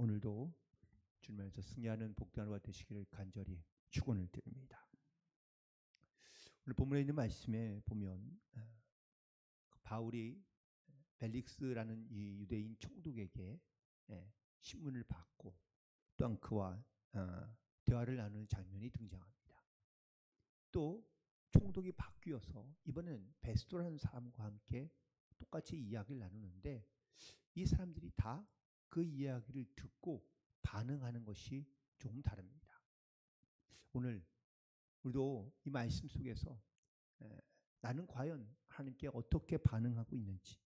오늘도 주님 안에서 승리하는 복된 하루가 되시기를 간절히 축원을 드립니다. 오늘 본문에 있는 말씀에 보면 바울이 벨릭스라는 이 유대인 총독에게 신문을 받고 또한 그와 대화를 나누는 장면이 등장합니다. 또 총독이 바뀌어서 이번에는 베스토라는 사람과 함께 똑같이 이야기를 나누는데 이 사람들이 다 그 이야기를 듣고 반응하는 것이 조금 다릅니다. 오늘 우리도 이 말씀 속에서 나는 과연 하나님께 어떻게 반응하고 있는지,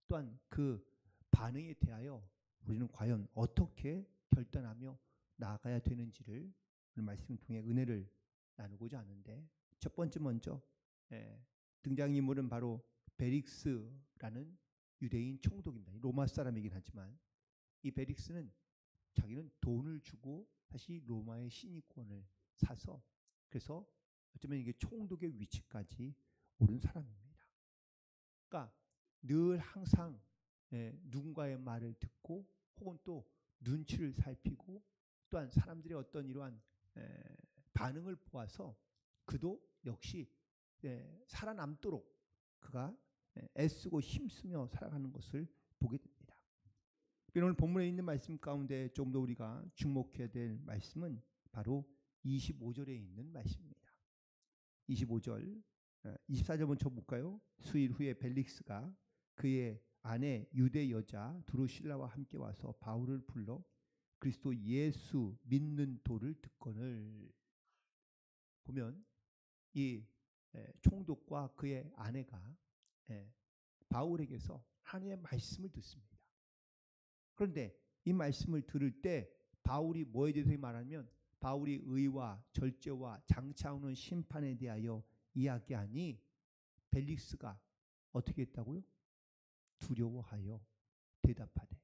또한 그 반응에 대하여 우리는 과연 어떻게 결단하며 나아가야 되는지를 오늘 말씀을 통해 은혜를 나누고자 하는데, 첫 번째 먼저 등장인물은 바로 벨릭스라는 유대인 총독입니다. 로마 사람이긴 하지만 이 벨릭스는 자기는 돈을 주고 다시 로마의 신입권을 사서, 그래서 어쩌면 이게 총독의 위치까지 오른 사람입니다. 그러니까 늘 항상 누군가의 말을 듣고 혹은 또 눈치를 살피고 또한 사람들의 어떤 이러한 반응을 보아서 그도 역시 살아남도록 그가 애쓰고 힘쓰며 살아가는 것을 보게 됩니다. 오늘 본문에 있는 말씀 가운데 좀 더 우리가 주목해야 될 말씀은 바로 25절에 있는 말씀입니다. 25절, 24절 먼저 볼까요? 수일 후에 벨릭스가 그의 아내 유대 여자 드루실라와 함께 와서 바울을 불러 그리스도 예수 믿는 도를 듣거늘. 보면 이 총독과 그의 아내가 바울에게서 하나님의 말씀을 듣습니다. 그런데 이 말씀을 들을 때 바울이 뭐에 대해서 말하면 바울이 의와 절제와 장차 오는 심판에 대하여 이야기하니 벨릭스가 어떻게 했다고요? 두려워하여 대답하되.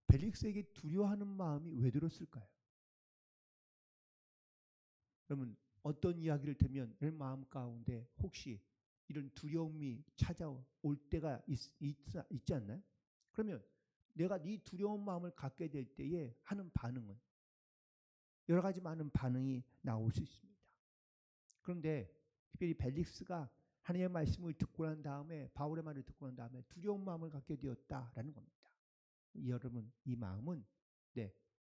벨릭스에게 두려워하는 마음이 왜 들었을까요? 그러면 어떤 이야기를 들으면 내 마음 가운데 혹시 이런 두려움이 찾아올 때가 있지 않나요? 그러면 내가 이 두려운 마음을 갖게 될 때에 하는 반응은 여러 가지 많은 반응이 나올 수 있습니다. 그런데 특별히 벨릭스가 하나님의 말씀을 듣고 난 다음에 바울의 말을 듣고 난 다음에 두려운 마음을 갖게 되었다라는 겁니다. 여러분 이 마음은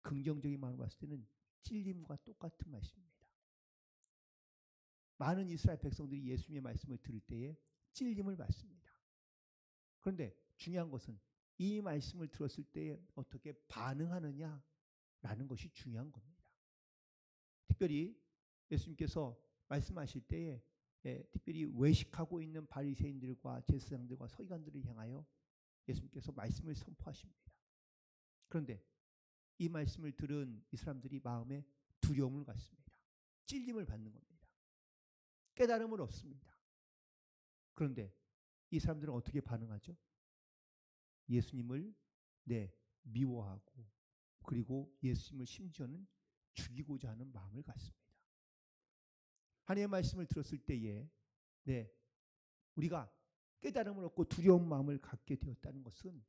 긍정적인 마음으로 봤을 때는 찔림과 똑같은 말씀입니다. 많은 이스라엘 백성들이 예수님의 말씀을 들을 때에 찔림을 받습니다. 그런데 중요한 것은 이 말씀을 들었을 때에 어떻게 반응하느냐라는 것이 중요한 겁니다. 특별히 예수님께서 말씀하실 때에 특별히 외식하고 있는 바리새인들과 제사장들과 서기관들을 향하여 예수님께서 말씀을 선포하십니다. 그런데 이 말씀을 들은 이 사람들이 마음에 두려움을 갖습니다. 찔림을 받는 겁니다. 깨달음을 얻습니다. 그런데 이 사람들은 어떻게 반응하죠? 예수님을 미워하고 그리고 예수님을 심지어는 죽이고자 하는 마음을 갖습니다. 하나님의 말씀을 들었을 때에 우리가 깨달음을 얻고 두려운 마음을 갖게 되었다는 것은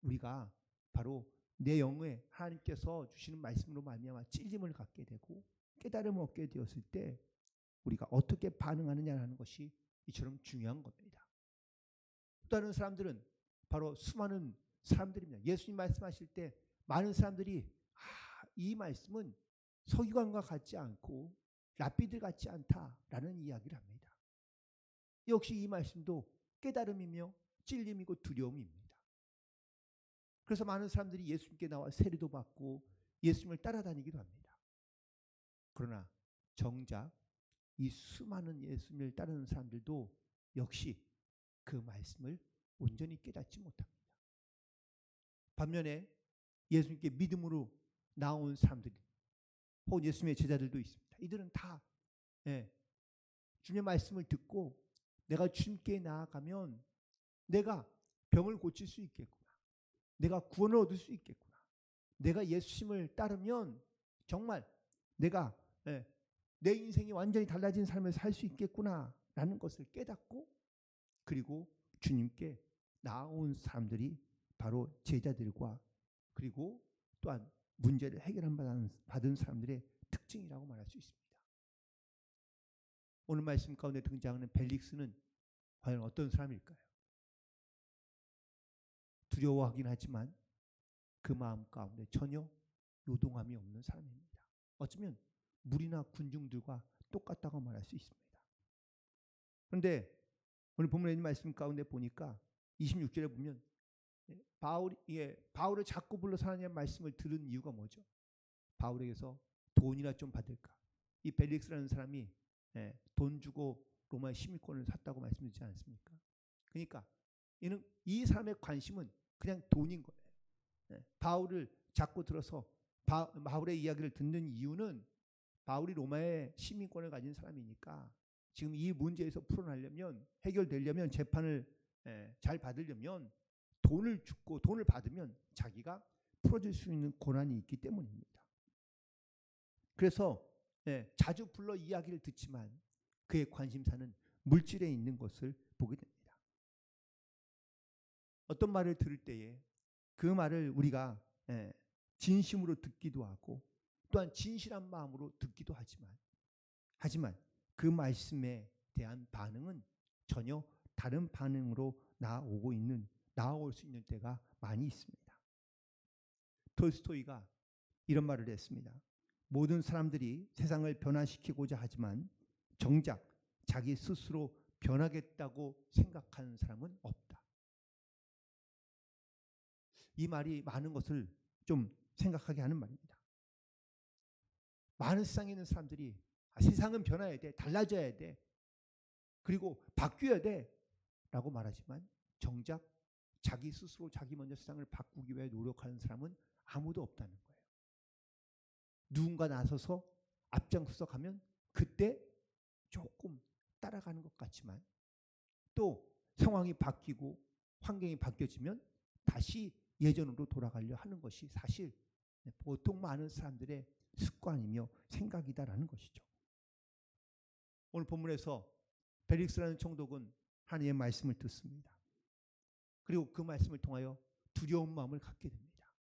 우리가 바로 내 영에 하나님께서 주시는 말씀으로 말미암아 찔림을 갖게 되고 깨달음을 얻게 되었을 때 우리가 어떻게 반응하느냐는 것이 이처럼 중요한 겁니다. 또 다른 사람들은 바로 수많은 사람들입니다. 예수님 말씀하실 때 많은 사람들이 이 말씀은 서기관과 같지 않고 랍비들 같지 않다라는 이야기를 합니다. 역시 이 말씀도 깨달음이며 찔림이고 두려움입니다. 그래서 많은 사람들이 예수님께 나와 세례도 받고 예수님을 따라다니기도 합니다. 그러나 정작 이 수많은 예수님을 따르는 사람들도 역시 그 말씀을 온전히 깨닫지 못합니다. 반면에 예수님께 믿음으로 나온 사람들 혹은 예수님의 제자들도 있습니다. 이들은 다 주님의 말씀을 듣고 내가 주님께 나아가면 내가 병을 고칠 수 있겠구나. 내가 구원을 얻을 수 있겠구나. 내가 예수님을 따르면 정말 내가 내 인생이 완전히 달라진 삶을 살 수 있겠구나 라는 것을 깨닫고 그리고 주님께 나아온 사람들이 바로 제자들과 그리고 또한 문제를 받은 사람들의 특징이라고 말할 수 있습니다. 오늘 말씀 가운데 등장하는 벨릭스는 과연 어떤 사람일까요? 두려워하긴 하지만 그 마음 가운데 전혀 요동함이 없는 사람입니다. 어쩌면 무리나 군중들과 똑같다고 말할 수 있습니다. 그런데 오늘 본문에 있는 말씀 가운데 보니까 26절에 보면 바울을 자꾸 불러서 하나님의 말씀을 들은 이유가 뭐죠? 바울에게서 돈이나 좀 받을까? 이 벨릭스라는 사람이 돈 주고 로마의 시민권을 샀다고 말씀드리지 않습니까? 그러니까 이 사람의 관심은 그냥 돈인 거예요. 바울을 자꾸 들어서 바울의 이야기를 듣는 이유는 바울이 로마의 시민권을 가진 사람이니까 지금 이 문제에서 풀어나려면, 해결되려면, 재판을 잘 받으려면 돈을 주고 돈을 받으면 자기가 풀어줄 수 있는 권한이 있기 때문입니다. 그래서 자주 불러 이야기를 듣지만 그의 관심사는 물질에 있는 것을 보게 됩니다. 어떤 말을 들을 때에 그 말을 우리가 진심으로 듣기도 하고 또한 진실한 마음으로 듣기도 하지만 그 말씀에 대한 반응은 전혀 다른 반응으로 나아올 수 있는 때가 많이 있습니다. 톨스토이가 이런 말을 했습니다. 모든 사람들이 세상을 변화시키고자 하지만 정작 자기 스스로 변하겠다고 생각하는 사람은 없다. 이 말이 많은 것을 좀 생각하게 하는 말입니다. 많은 세상에 있는 사람들이 세상은 변해야 돼, 달라져야 돼, 그리고 바뀌어야 돼 라고 말하지만 정작 자기 스스로 자기 먼저 세상을 바꾸기 위해 노력하는 사람은 아무도 없다는 거예요. 누군가 나서서 앞장서서 가면 그때 조금 따라가는 것 같지만 또 상황이 바뀌고 환경이 바뀌어지면 다시 예전으로 돌아가려 하는 것이 사실 보통 많은 사람들의 습관이며 생각이다라는 것이죠. 오늘 본문에서 벨릭스라는 총독은 하나님의 말씀을 듣습니다. 그리고 그 말씀을 통하여 두려운 마음을 갖게 됩니다.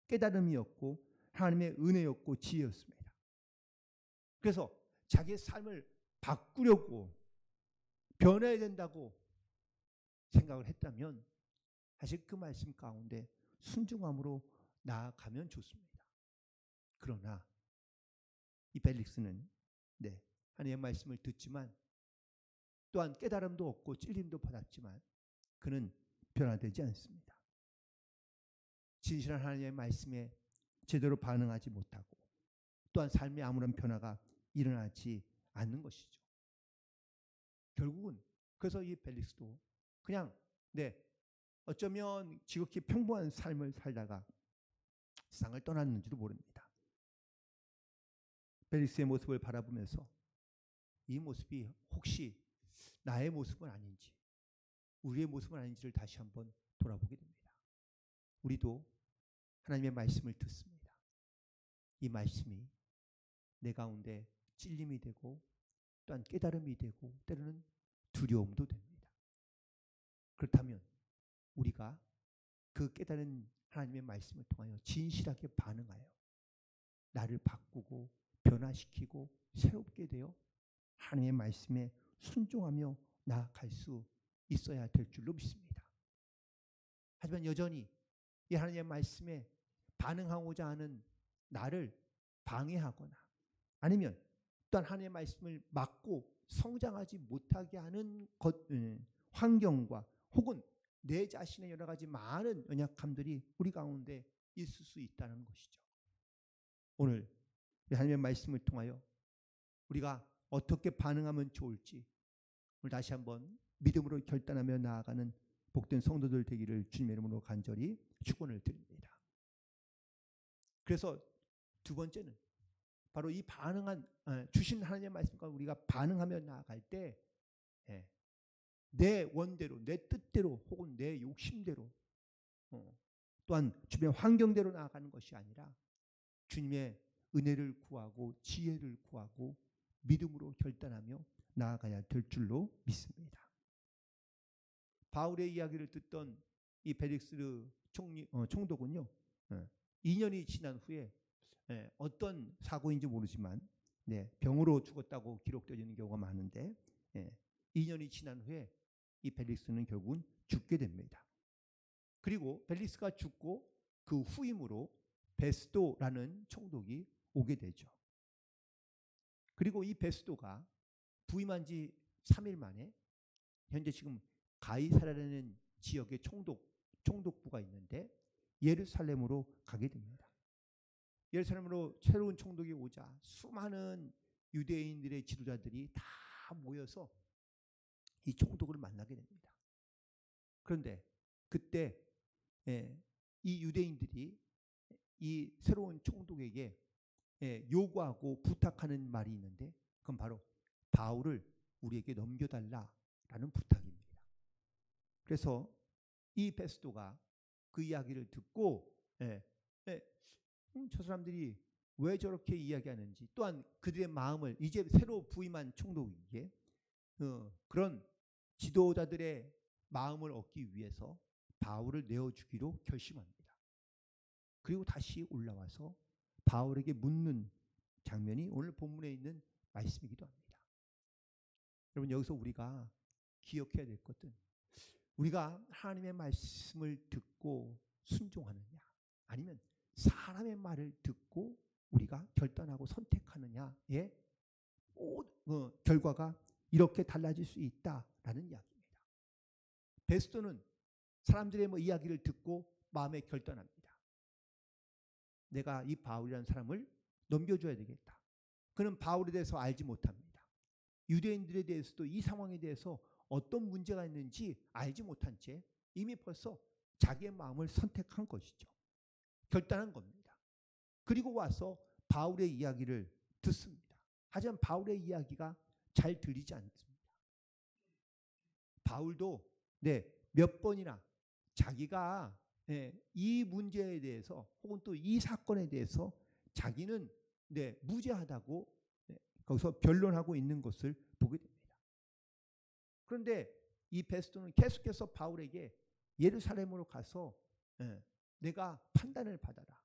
깨달음이었고 하나님의 은혜였고 지혜였습니다. 그래서 자기의 삶을 바꾸려고 변해야 된다고 생각을 했다면 사실 그 말씀 가운데 순종함으로 나아가면 좋습니다. 그러나 이 벨릭스는 하나님의 말씀을 듣지만 또한 깨달음도 얻고 찔림도 받았지만 그는 변화되지 않습니다. 진실한 하나님의 말씀에 제대로 반응하지 못하고 또한 삶에 아무런 변화가 일어나지 않는 것이죠. 결국은 그래서 이 벨릭스도 그냥 어쩌면 지극히 평범한 삶을 살다가 세상을 떠났는지도 모릅니다. 벨릭스의 모습을 바라보면서 이 모습이 혹시 나의 모습은 아닌지, 우리의 모습은 아닌지를 다시 한번 돌아보게 됩니다. 우리도 하나님의 말씀을 듣습니다. 이 말씀이 내 가운데 찔림이 되고 또한 깨달음이 되고 때로는 두려움도 됩니다. 그렇다면 우리가 그 깨달은 하나님의 말씀을 통하여 진실하게 반응하여 나를 바꾸고 변화시키고 새롭게 되어 하나님의 말씀에 순종하며 나아갈 수 있어야 될 줄로 믿습니다. 하지만 여전히 이 하나님의 말씀에 반응하고자 하는 나를 방해하거나 아니면 또한 하나님의 말씀을 막고 성장하지 못하게 하는 환경과 혹은 내 자신의 여러 가지 많은 연약함들이 우리 가운데 있을 수 있다는 것이죠. 오늘 하나님의 말씀을 통하여 우리가 어떻게 반응하면 좋을지 오늘 다시 한번 믿음으로 결단하며 나아가는 복된 성도들 되기를 주님의 이름으로 간절히 축원을 드립니다. 그래서 두 번째는 바로 이 주신 하나님의 말씀과 우리가 반응하며 나아갈 때 내 원대로, 내 뜻대로 혹은 내 욕심대로 또한 주변 환경대로 나아가는 것이 아니라 주님의 은혜를 구하고 지혜를 구하고 믿음으로 결단하며 나아가야 될 줄로 믿습니다. 바울의 이야기를 듣던 이 벨릭스 총독은요, 2년이 지난 후에 어떤 사고인지 모르지만 병으로 죽었다고 기록되어지는 경우가 많은데 2년이 지난 후에 이 벨릭스는 결국은 죽게 됩니다. 그리고 벨릭스가 죽고 그 후임으로 베스도라는 총독이 오게 되죠. 그리고 이 베스도가 부임한 지 3일 만에 현재 지금 가이사라라는 지역의 총독부가 있는데 예루살렘으로 가게 됩니다. 예루살렘으로 새로운 총독이 오자 수많은 유대인들의 지도자들이 다 모여서 이 총독을 만나게 됩니다. 그런데 그때 이 유대인들이 이 새로운 총독에게 요구하고 부탁하는 말이 있는데 그건 바로 바울을 우리에게 넘겨달라라는 부탁입니다. 그래서 이 베스도가 그 이야기를 듣고 저 사람들이 왜 저렇게 이야기하는지, 또한 그들의 마음을 이제 새로 부임한 총독에게 그런 지도자들의 마음을 얻기 위해서 바울을 내어주기로 결심합니다. 그리고 다시 올라와서 바울에게 묻는 장면이 오늘 본문에 있는 말씀이기도 합니다. 여러분, 여기서 우리가 기억해야 될 것은 우리가 하나님의 말씀을 듣고 순종하느냐, 아니면 사람의 말을 듣고 우리가 결단하고 선택하느냐의 결과가 이렇게 달라질 수 있다라는 이야기입니다. 베스도는 사람들의 이야기를 듣고 마음에 결단합니다. 내가 이 바울이라는 사람을 넘겨줘야 되겠다. 그는 바울에 대해서 알지 못합니다. 유대인들에 대해서도 이 상황에 대해서 어떤 문제가 있는지 알지 못한 채 이미 벌써 자기의 마음을 선택한 것이죠. 결단한 겁니다. 그리고 와서 바울의 이야기를 듣습니다. 하지만 바울의 이야기가 잘 들리지 않습니다. 바울도 몇 번이나 자기가 이 문제에 대해서 혹은 또 이 사건에 대해서 자기는 무죄하다고 거기서 변론하고 있는 것을 보게 됩니다. 그런데 이 베스도는 계속해서 바울에게 예루살렘으로 가서 내가 판단을 받아라,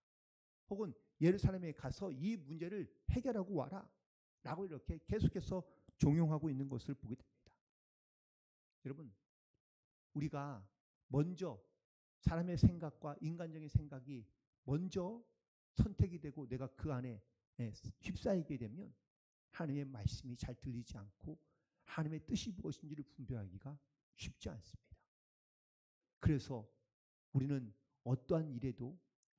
혹은 예루살렘에 가서 이 문제를 해결하고 와라 라고 이렇게 계속해서 종용하고 있는 것을 보게 됩니다. 여러분, 우리가 먼저 사람의 생각과 인간적인 생각이 먼저 선택이 되고 내가 그 안에 휩싸이게 되면 하나님의 말씀이 잘 들리지 않고 하나님의 뜻이 무엇인지를 분별하기가 쉽지 않습니다. 그래서 우리는 어떠한 일에도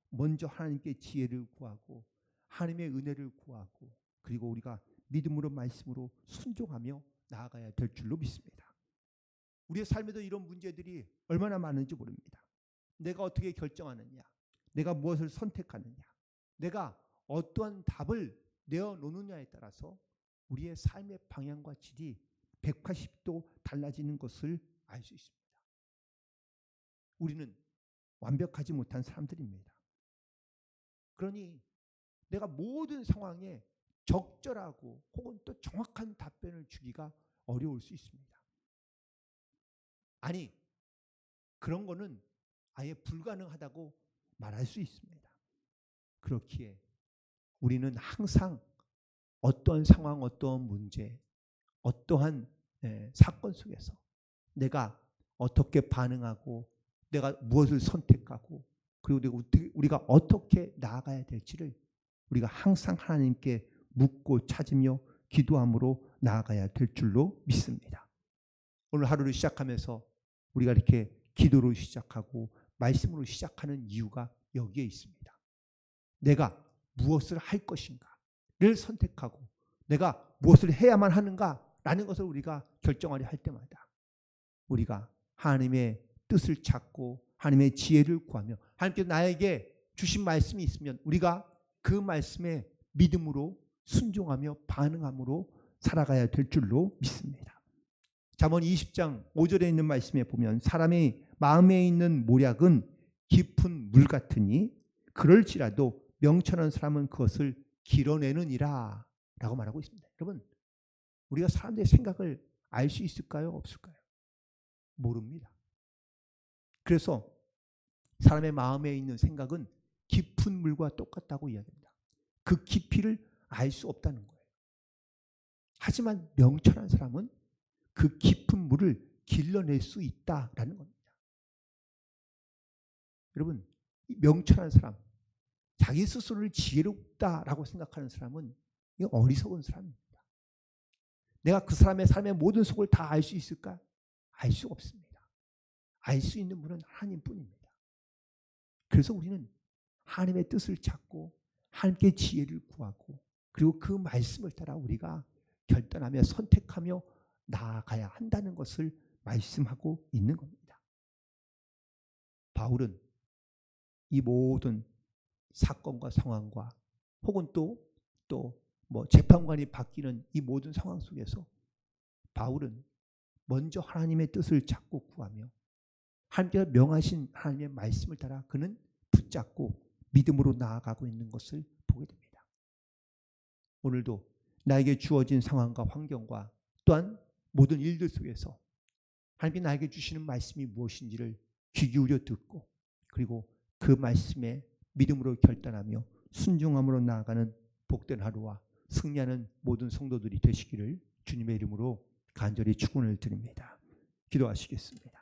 먼저 하나님께 지혜를 구하고 하나님의 은혜를 구하고 그리고 우리가 믿음으로 말씀으로 순종하며 나아가야 될 줄로 믿습니다. 우리의 삶에도 이런 문제들이 얼마나 많은지 모릅니다. 내가 어떻게 결정하느냐, 내가 무엇을 선택하느냐, 내가 어떠한 답을 내어놓느냐에 따라서 우리의 삶의 방향과 질이 180도 달라지는 것을 알 수 있습니다. 우리는 완벽하지 못한 사람들입니다. 그러니 내가 모든 상황에 적절하고 혹은 또 정확한 답변을 주기가 어려울 수 있습니다. 아니, 그런 거는 아예 불가능하다고 말할 수 있습니다. 그렇기에 우리는 항상 어떠한 상황, 어떠한 문제, 어떠한 사건 속에서 내가 어떻게 반응하고 내가 무엇을 선택하고 그리고 우리가 어떻게 나아가야 될지를 우리가 항상 하나님께 묻고 찾으며 기도함으로 나아가야 될 줄로 믿습니다. 오늘 하루를 시작하면서 우리가 이렇게 기도로 시작하고 말씀으로 시작하는 이유가 여기에 있습니다. 내가 무엇을 할 것인가를 선택하고 내가 무엇을 해야만 하는가라는 것을 우리가 결정하려 할 때마다 우리가 하나님의 뜻을 찾고 하나님의 지혜를 구하며 하나님께서 나에게 주신 말씀이 있으면 우리가 그 말씀에 믿음으로 순종하며 반응함으로 살아가야 될 줄로 믿습니다. 잠언 20장 5절에 있는 말씀에 보면 사람의 마음에 있는 모략은 깊은 물 같으니 그럴지라도 명철한 사람은 그것을 길어내느니라 라고 말하고 있습니다. 여러분, 우리가 사람들의 생각을 알 수 있을까요? 없을까요? 모릅니다. 그래서 사람의 마음에 있는 생각은 깊은 물과 똑같다고 이야기합니다. 그 깊이를 알 수 없다는 거예요. 하지만 명철한 사람은 그 깊은 물을 길러낼 수 있다라는 겁니다. 여러분, 이 명철한 사람, 자기 스스로를 지혜롭다라고 생각하는 사람은 이거 어리석은 사람입니다. 내가 그 사람의 삶의 모든 속을 다 알 수 있을까? 알 수 없습니다. 알 수 있는 분은 하나님뿐입니다. 그래서 우리는 하나님의 뜻을 찾고 하나님께 지혜를 구하고 그리고 그 말씀을 따라 우리가 결단하며 선택하며 나아가야 한다는 것을 말씀하고 있는 겁니다. 바울은 이 모든 사건과 상황과 혹은 또 재판관이 바뀌는 이 모든 상황 속에서 바울은 먼저 하나님의 뜻을 찾고 구하며 하나님께서 명하신 하나님의 말씀을 따라 그는 붙잡고 믿음으로 나아가고 있는 것을 보게 됩니다. 오늘도 나에게 주어진 상황과 환경과 또한 모든 일들 속에서 하나님께 나에게 주시는 말씀이 무엇인지를 귀 기울여 듣고 그리고 그 말씀에 믿음으로 결단하며 순종함으로 나아가는 복된 하루와 승리하는 모든 성도들이 되시기를 주님의 이름으로 간절히 축원을 드립니다. 기도하시겠습니다.